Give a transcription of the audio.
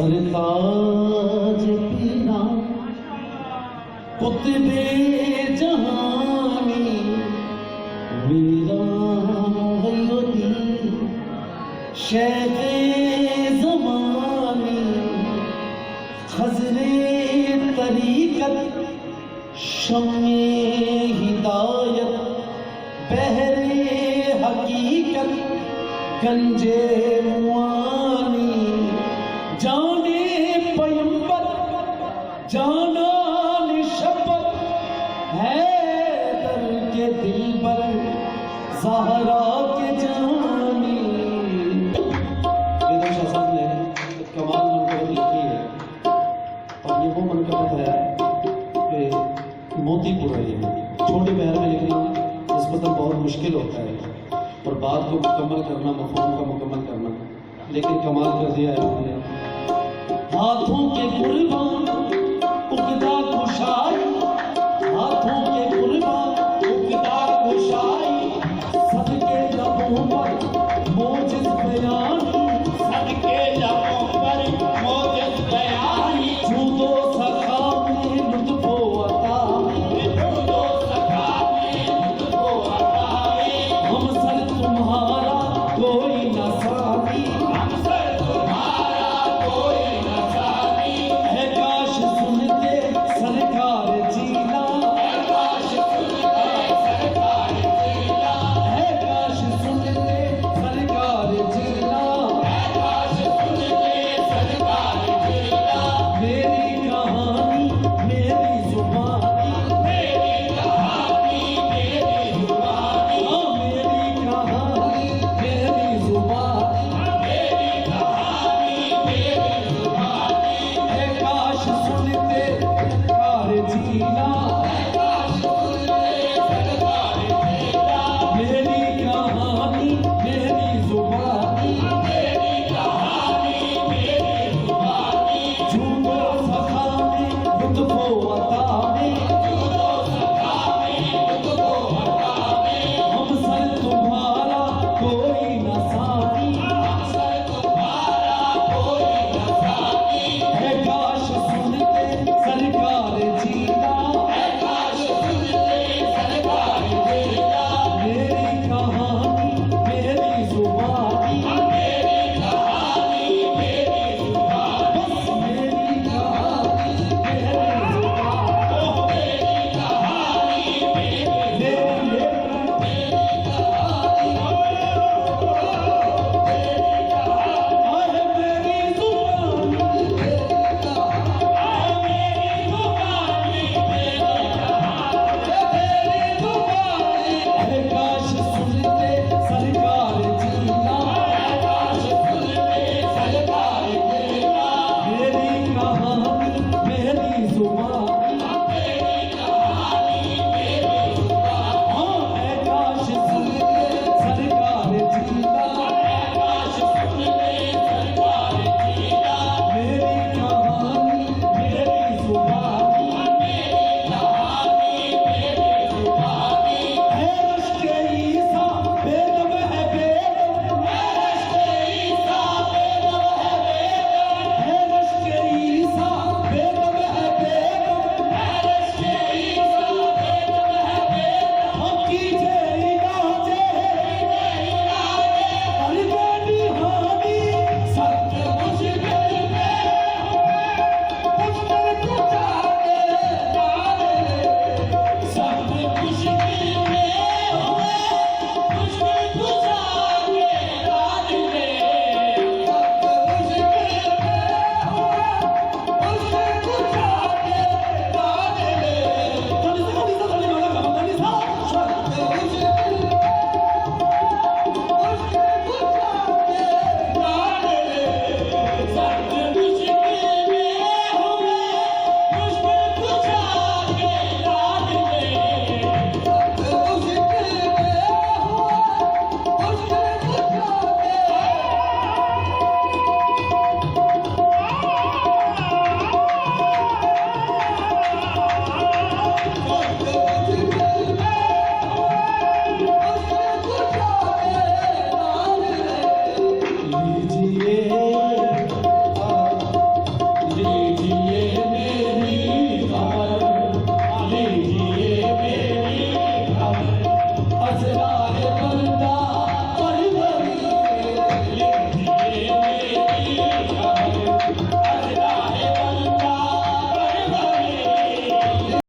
सरताज पीना कुतबे जहानी मेरा हयोती शेखे ज़मानी खज़रे तरीक़त शम्मे हिदायत बहरे हकीकत गंजे मुआनी जाने पैगंबर जाना निशब्बत है दर के दिल पर ज़हरा के जानी। बेदर शाह साहब ने कमाल मनकबत लिखी है और ये वो मनकबत है कि मोतीपुर है। ये छोटे पैर में लिखना निस्बतन बहुत मुश्किल होता है और बात को मुकम्मल करना, मफ़हूम का मुकम्मल करना, लेकिन कमाल कर दिया है आपने। हाथों के कुर्बान उकदा कुशाई, हाथों के कुर्बान उकदा कुशाई, सदके लबों पर मोजिज़ बयानी, सदके लबों पर मोजिज़ बयानी, जूदो सखा में लुत्फ़ो अता, जूदो सखा में लुत्फ़ो अता, हम सर तुम्हारा कोई न साथी, हम सर तुम्हारा कोई न साथी, है मेरी